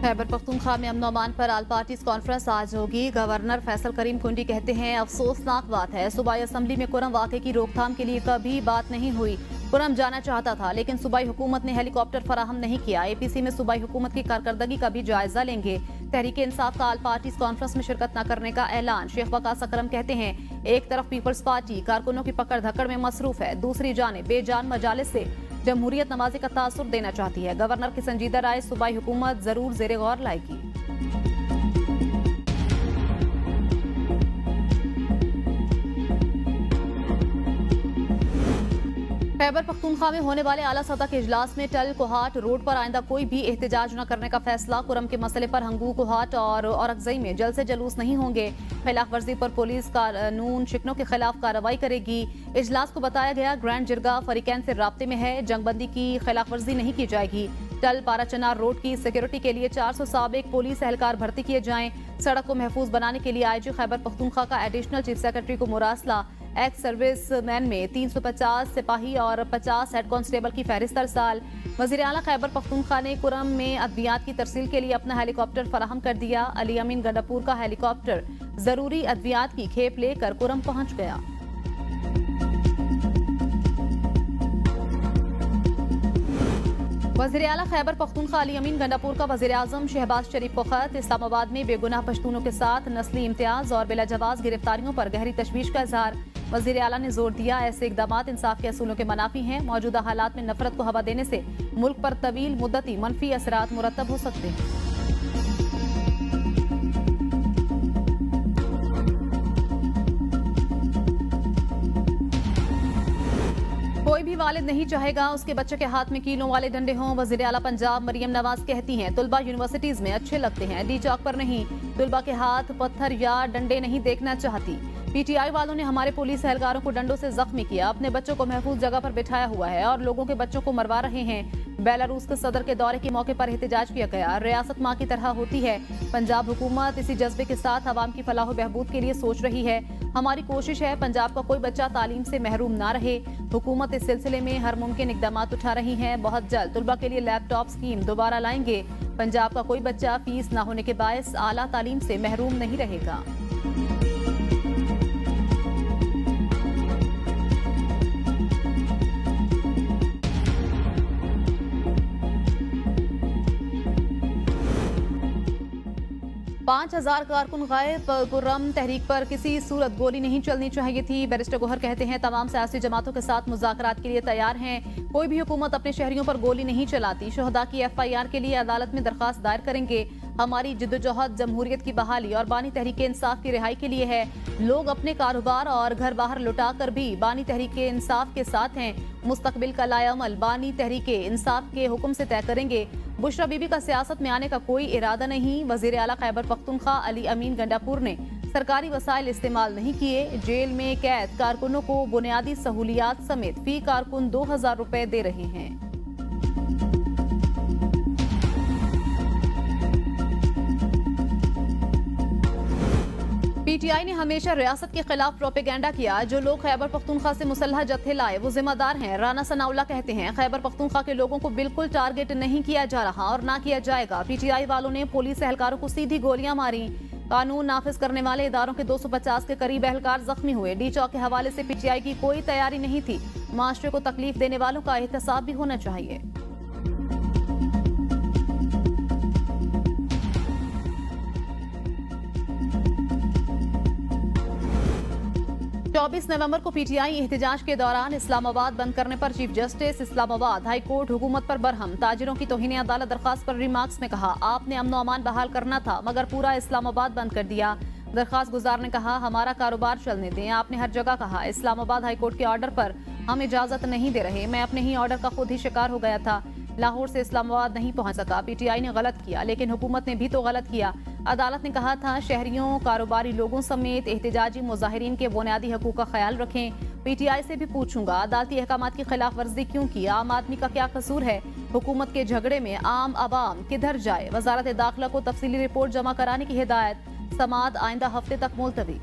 खैबर पख्तूनख्वा में अमन अमान पर आल parties conference आज होगी। गवर्नर फैसल करीम कुंडी कहते हैं, अफसोसनाक बात है, सूबाई असम्बली में कुरम वाक़े की रोकथाम के लिए कभी बात नहीं हुई। कुरम जाना चाहता था लेकिन सूबाई हुकूमत ने हेलीकॉप्टर फराहम नहीं किया। APC में सूबाई हुकूमत की कारकर्दगी का भी जायजा लेंगे। तहरीक इंसाफ का आल पार्टीज कॉन्फ्रेंस में शिरकत न करने का ऐलान। शेख वकास अकरम कहते हैं, एक तरफ पीपल्स पार्टी कारकुनों की पकड़ धकड़ में मसरूफ है, दूसरी जानिब बेजान मजालिस से जमहूरियत नवाजी का तासुर देना चाहती है। गवर्नर की संजीदा राय सूबाई हुकूमत जरूर जेरे गौर लाएगी। खैबर पख्तूनख्वा में होने वाले आला सतह के इजलास में टल कोहाट रोड पर आइंदा कोई भी एहतजाज न करने का फैसला। कुरम के मसले पर हंगू कोहाट और औरकजई में जल्द से जलूस नहीं होंगे। खिलाफ वर्जी पर पुलिस कानून शिकनों के खिलाफ कार्रवाई करेगी। इजलास को बताया गया ग्रैंड जिरगा फरीकैन से राब्ते में है, जंगबंदी की खिलाफ वर्जी नहीं की जाएगी। टल पाराचनार रोड की सिक्योरिटी के लिए 400 साबिक पुलिस एहलकार भर्ती किए जाएं। सड़क को महफूज बनाने के लिए IG खैबर पख्तूनख्वा का एडिशनल चीफ सेक्रेटरी को मुरासला। एक्स सर्विस मैन में 350 सिपाही और 50 हेड कांस्टेबल की फहरिस्त अरसाल। वज़ीर आला खैबर पख्तूनख्वा ने कुरम में अद्वियात की तरसील के लिए अपना हेलीकॉप्टर फराहम कर दिया। अली अमीन गंडापुर का हेलीकॉप्टर जरूरी अद्वियात की खेप लेकर कुरम पहुंच गया। वज़ीर आला खैबर पख्तूनख्वा अली अमीन गंडापुर का वज़ीर आज़म शहबाज शरीफ को खत। इस्लामाबाद में बेगुनाह पश्तूनों के साथ नस्ली इम्तियाज और बिलाजवाज गिरफ्तारियों पर गहरी तशवीश का इजहार। वज़ीर आला ने जोर दिया, ऐसे इकदामात इंसाफ के असूलों के मनाफी हैं। मौजूदा हालात में नफरत को हवा देने से मुल्क पर तवील मुद्दती मनफी असरात मुरतब हो सकते हैं। कोई भी वालिद नहीं चाहेगा उसके बच्चे के हाथ में कीलों वाले डंडे हों। वज़ीर आला पंजाब मरियम नवाज कहती हैं, तुलबा यूनिवर्सिटीज में अच्छे लगते हैं, डी चौक पर नहीं। तुलबा के हाथ पत्थर या डंडे नहीं देखना चाहती। PTI वालों ने हमारे पुलिस एहलकारों को डंडों से जख्मी किया, अपने बच्चों को महफूज जगह पर बिठाया हुआ है और लोगों के बच्चों को मरवा रहे हैं। बेलारूस के सदर के दौरे के मौके पर एहतजाज किया गया। रियासत माँ की तरह होती है। पंजाब हुकूमत इसी जज्बे के साथ अवाम की फलाह बहबूद के लिए सोच रही है। हमारी कोशिश है पंजाब का कोई बच्चा तालीम से महरूम ना रहे। हुकूमत इस सिलसिले में हर मुमकिन इकदाम उठा रही है। बहुत जल्द तुलबा के लिए लैपटॉप स्कीम दोबारा लाएंगे। पंजाब का कोई बच्चा फीस न होने के बायस आला तालीम से महरूम नहीं रहेगा। पांच 5000 कारकुन गायब। कुर्रम तहरीक पर किसी सूरत गोली नहीं चलनी चाहिए थी। बैरिस्टर गोहर कहते हैं, तमाम सियासी जमातों के साथ मुज़ाकरात के लिए तैयार हैं। कोई भी हुकूमत अपने शहरियों पर गोली नहीं चलाती। शहदा की FIR के लिए अदालत में दरखास्त दायर करेंगे। हमारी जिद्दोजहद जमहूरियत की बहाली और बानी तहरीक इंसाफ की रिहाई के लिए है। लोग अपने कारोबार और घर बाहर लुटा कर भी बानी तहरीक इंसाफ के साथ हैं। मुस्तकबिल का लाएअमल बानी तहरीक इंसाफ के हुक्म से तय करेंगे। बुशरा बीबी का सियासत में आने का कोई इरादा नहीं। वज़ीर आला खैबर पख्तूनख्वा अली अमीन गंडापुर ने सरकारी वसाइल इस्तेमाल नहीं किए। जेल में कैद कारकुनों को बुनियादी सहूलियात समेत फी कारकुन 2000 रुपए दे रहे हैं। PTI ने हमेशा रियासत के खिलाफ प्रोपेगेंडा किया। जो लोग खैबर पख्तूनख्वा से मुसल्ह जत्थे लाए वो जिम्मेदार हैं। राना सनाउल्लाह कहते हैं, खैबर पख्तूनख्वा के लोगों को बिल्कुल टारगेट नहीं किया जा रहा और ना किया जाएगा। PTI वालों ने पुलिस एहलकारों को सीधी गोलियां मारी। कानून नाफिज करने वाले इदारों के 250 के करीब एहलकार जख्मी हुए। डी चौक के हवाले से PTI की कोई तैयारी नहीं थी। माशरे को तकलीफ देने वालों का एहतसाब भी होना चाहिए। 24 नवंबर को PTI एहतजाज के दौरान इस्लामाबाद बंद करने पर chief justice Islamabad high court हुकूमत पर बरहम। ताजिरों की तौहीन अदालत दरखास्त पर रिमार्क्स में कहा, आपने अमन अमान बहाल करना था मगर पूरा इस्लामाबाद बंद कर दिया। दरखास्त गुजार ने कहा, हमारा कारोबार चलने दें। आपने हर जगह कहा। इस्लामाबाद हाई कोर्ट के ऑर्डर पर हम इजाजत नहीं दे रहे। मैं अपने ही ऑर्डर का खुद ही शिकार हो गया था। लाहौर से इस्लामाबाद नहीं पहुंच सका। PTI ने गलत किया लेकिन हुकूमत ने भी तो गलत किया। अदालत ने कहा था शहरियों कारोबारी लोगों समेत एहतजाजी मुजाहिरीन के बुनियादी हकूक का ख्याल रखें। PTI से भी पूछूंगा अदालती अहकामात की खिलाफ वर्जी क्यों की। आम आदमी का क्या कसूर है। हुकूमत के झगड़े में आम आवाम किधर जाए। वजारत दाखिला को तफसीली रिपोर्ट जमा कराने की हिदायत। समाअत आइंदा हफ्ते तक मुलतवी।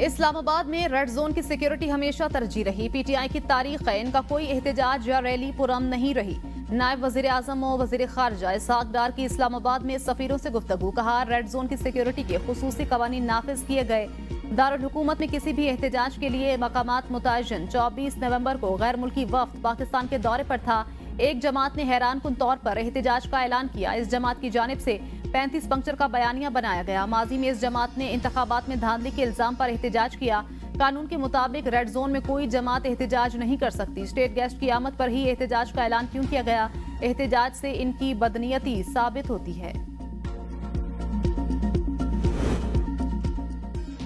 इस्लामाबाद में रेड जोन की सिक्योरिटी हमेशा तरजीह रही। पीटीआई की तारीख है, इनका कोई एहतजाज या रैली पुरअमन नहीं रही। नायब वजीर आजम और वजीर खारजा इसहाक डार की इस्लामाबाद में सफीरों से गुफ्तगू। कहा, रेड जोन की सिक्योरिटी के खुसूसी कवानीन नाफिज किए गए। दारुल हुकूमत में किसी भी एहतजाज के लिए मकामात मुतय्यन। 24 नवंबर को गैर मुल्की वफ्द पाकिस्तान के दौरे पर था। एक जमात ने हैरानकुन तौर पर एहतजाज का ऐलान किया। इस जमात की जानिब से 35 पंक्चर का बयानिया बनाया गया। माजी में इस जमात ने इंतखाबात में धांधली के इल्जाम पर एहतजाज किया। कानून के मुताबिक रेड जोन में कोई जमात एहतजाज नहीं कर सकती। स्टेट गेस्ट की आमद पर ही एहतजाज का ऐलान क्यों किया गया? एहतजाज से इनकी बदनीयती साबित होती है।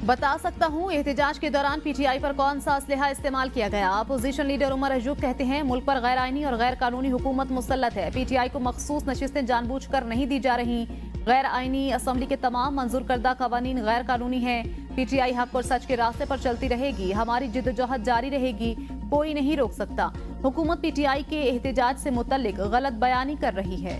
बता सकता हूं, एहतजाज के दौरान पीटीआई पर कौन सा असलहा इस्तेमाल किया गया। अपोजिशन लीडर उमर अयूब कहते हैं, मुल्क पर गैर आईनी और गैर कानूनी हुकूमत मुसल्लत है। पीटीआई को मखसूस नशिस्तें जानबूझकर नहीं दी जा रही। गैर आईनी असम्बली के तमाम मंजूर करदा कवानीन गैर कानूनी हैं। पीटीआई हक और सच के रास्ते पर चलती रहेगी। हमारी जिद्दोजहद जारी रहेगी, कोई नहीं रोक सकता। हुकूमत पीटीआई के एहतजाज से मुतल्लिक गलत बयानी कर रही है।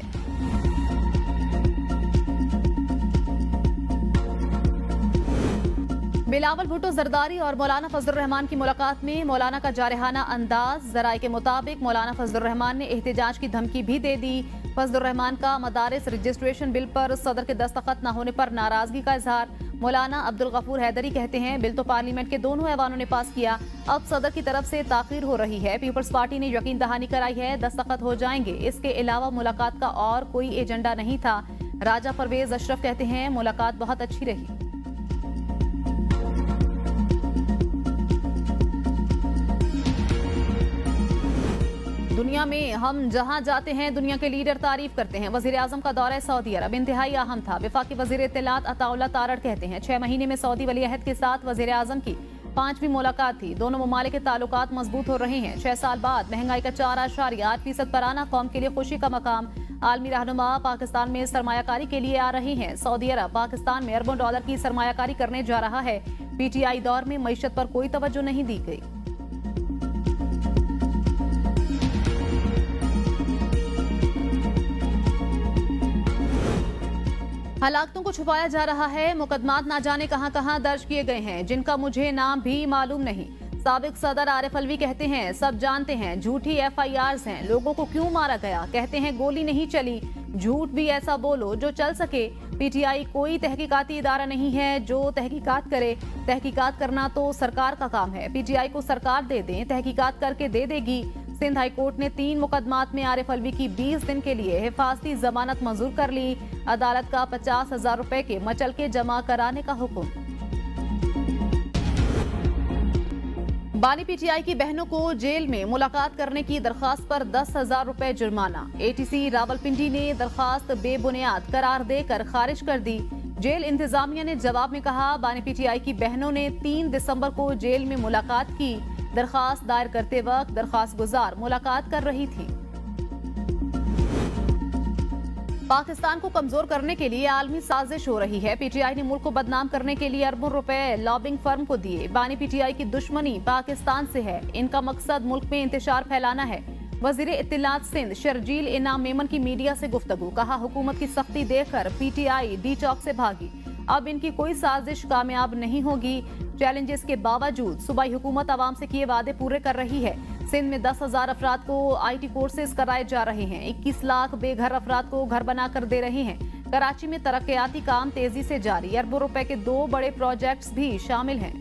बिलावल भुट्टो जरदारी और मौलाना फजलुर रहमान की मुलाकात में मौलाना का जारहाना अंदाज। जराए के मुताबिक मौलाना फजलुर रहमान ने एहतजाज की धमकी भी दे दी। फजलुर रहमान का मदारिस रजिस्ट्रेशन बिल पर सदर के दस्तखत न होने पर नाराजगी का इजहार। मौलाना अब्दुल गफूर हैदरी कहते हैं, बिल तो पार्लियामेंट के दोनों ऐवानों ने पास किया, अब सदर की तरफ से ताखीर हो रही है। पीपल्स पार्टी ने यकीन दहानी कराई है, दस्तखत हो जाएंगे। इसके अलावा मुलाकात का और कोई एजेंडा नहीं था। राजा परवेज अशरफ कहते हैं, मुलाकात बहुत अच्छी रही। दुनिया में हम जहां जाते हैं, दुनिया के लीडर तारीफ करते हैं। वजीर आजम का दौरा सऊदी अरब इंतहाई अहम था। वफाकी वजीर इत्तलात अताउल्लाह तारड़ कहते हैं, 6 महीने में सऊदी वली अहद के साथ वजीर आजम की 5वीं मुलाकात थी। दोनों ममालिक के ताल्लुकात मजबूत हो रहे हैं। 6 साल बाद महंगाई का 4.8% पर आना कौम के लिए खुशी का मकाम। आलमी रहनुमा पाकिस्तान में सरमायाकारी के लिए आ रहे हैं। सऊदी अरब पाकिस्तान में अरबों डॉलर की सरमायाकारी करने जा रहा है। पीटीआई दौर में मईशत पर कोई तवज्जो नहीं दी गई। हलाकतों को छुपाया जा रहा है। मुकदमात ना जाने कहां कहां दर्ज किए गए हैं, जिनका मुझे नाम भी मालूम नहीं। साबिक सदर आरिफ अलवी कहते हैं, सब जानते हैं झूठी FIRs हैं। लोगों को क्यों मारा गया? कहते हैं गोली नहीं चली। झूठ भी ऐसा बोलो जो चल सके। पीटीआई कोई तहकीकाती इदारा नहीं है जो तहकीकात करे। तहकीकात करना तो सरकार का काम है। पीटीआई को सरकार दे दें, तहकीकात करके दे देगी। सिंध हाई कोर्ट ने 3 मुकदमात में आरिफ अलवी की 20 दिन के लिए हिफाजती जमानत मंजूर कर ली। अदालत का 50,000 रुपए के मचलके जमा कराने का हुक्म। बानी पीटीआई की बहनों को जेल में मुलाकात करने की दरखास्त पर 10,000 रुपए जुर्माना। ATC रावलपिंडी ने दरखास्त बेबुनियाद करार देकर खारिज कर दी। जेल इंतजामिया ने जवाब में कहा, बानी पीटीआई की बहनों ने 3 दिसंबर को जेल में मुलाकात की। दरखास्त दायर करते वक्त दरखास्त गुजार मुलाकात कर रही थी। पाकिस्तान को कमजोर करने के लिए आलमी साजिश हो रही है। पीटीआई ने मुल्क को बदनाम करने के लिए अरबों रुपए लॉबिंग फर्म को दिए। बानी पीटीआई की दुश्मनी पाकिस्तान से है। इनका मकसद मुल्क में इंतशार फैलाना है। वजीर इत्तलात सिंध शर्जील इनाम मेमन की मीडिया से गुफ्तगू। कहा, हुकूमत की सख्ती देखकर पीटीआई डी चौक से भागी। अब इनकी कोई साजिश कामयाब नहीं होगी। चैलेंजेस के बावजूद सूबाई हुकूमत आवाम से किए वादे पूरे कर रही है। सिंध में 10,000 अफराद को IT कोर्सेज कराए जा रहे हैं। 21 लाख बेघर अफराद को घर बनाकर दे रहे हैं। कराची में तरक्याती काम तेजी से जारी। अरबों रुपए के 2 बड़े प्रोजेक्ट्स भी शामिल हैं।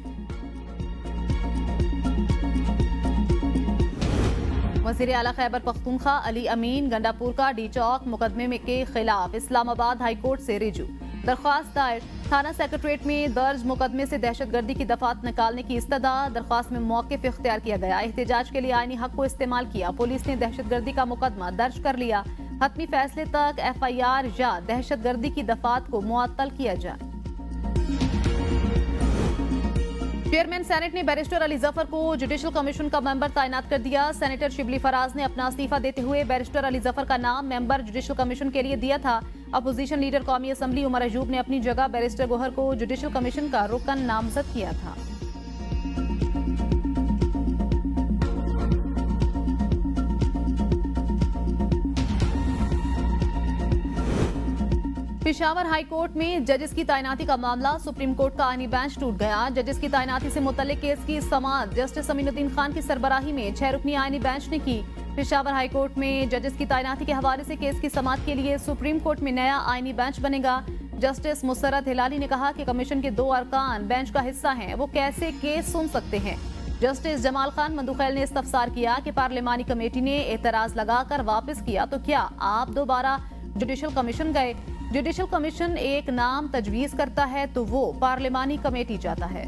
वज़ीर आला खैबर पख्तूनख्वा अली अमीन गंडापुर का डी चौक मुकदमे के खिलाफ इस्लामाबाद हाई कोर्ट से रिजू। दरख्वास्त दायर। थाना सेक्रेटरीट में दर्ज मुकदमे से दहशतगर्दी की दफात निकालने की इस्तदा। दरख्वास्त में मौक़िफ़ इख्तियार किया गया। एहतजाज के लिए आईनी हक को इस्तेमाल किया। पुलिस ने दहशतगर्दी का मुकदमा दर्ज कर लिया। हतमी फैसले तक FIR या दहशतगर्दी की दफात को मुअत्तल किया जाए। चेयरमैन सेनेट ने बैरिस्टर अली जफर को जुडिशल कमीशन का मेंबर तैनात कर दिया। सेनेटर शिबली फराज ने अपना इस्तीफा देते हुए बैरिस्टर अली जफर का नाम मेंबर जुडिशल कमीशन के लिए दिया था। अपोजिशन लीडर कौमी असम्बली उमर अयूब ने अपनी जगह बैरिस्टर गोहर को जुडिशल कमीशन का रुकन नामजद किया था। पेशावर हाई कोर्ट में जजेस की तैनाती का मामला, सुप्रीम कोर्ट का आईनी बेंच टूट गया। जजेस की तैनाती से मुतल्लिक केस की समाअत जस्टिस अमीनुद्दीन खान की सरबराही में 6 रुकनी आईनी बेंच ने की। पेशावर हाई कोर्ट में जजेस की तैनाती के हवाले से केस की समाअत के लिए सुप्रीम कोर्ट में नया आईनी बेंच बनेगा। जस्टिस मुसर्रत हिलाली ने कहा कि कमीशन के 2 अरकान बेंच का हिस्सा हैं, वो कैसे केस सुन सकते हैं। जस्टिस जमाल खान मंदुखैल ने इस्तफसार किया कि पार्लिमानी कमेटी ने एतराज लगाकर वापस किया तो क्या आप दोबारा जुडिशल कमीशन गए। जुडिशल कमीशन एक नाम तजवीज करता है तो वो पार्लिमानी कमेटी जाता है।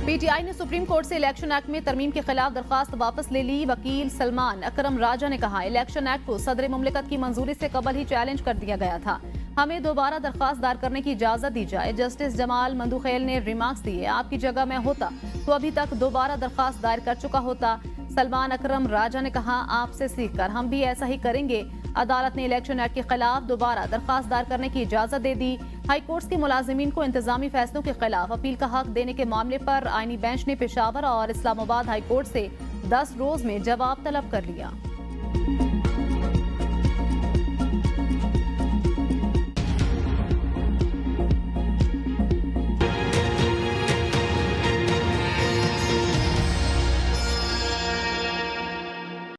पीटीआई ने सुप्रीम कोर्ट से इलेक्शन एक्ट में तरमीम के खिलाफ दरखास्त वापस ले ली। वकील सलमान अकरम राजा ने कहा, इलेक्शन एक्ट को सदर मुमलिकत की मंजूरी से कबल ही चैलेंज कर दिया गया था, हमें दोबारा दरखास्त दायर करने की इजाजत दी जाए। जस्टिस जमाल मंदुखैल ने रिमार्क्स दिए, आपकी जगह मैं होता तो अभी तक दोबारा दरखास्त दायर कर चुका होता। सलमान अकरम राजा ने कहा, आपसे सीखकर हम भी ऐसा ही करेंगे। अदालत ने इलेक्शन एक्ट के खिलाफ दोबारा दरखास्त दायर करने की इजाजत दे दी। हाई कोर्ट के मुलाजिमीन को इंतजामी फैसलों के खिलाफ अपील का हक देने के मामले पर आईनी बेंच ने पेशावर और इस्लामाबाद हाई कोर्ट से 10 रोज में जवाब तलब कर लिया।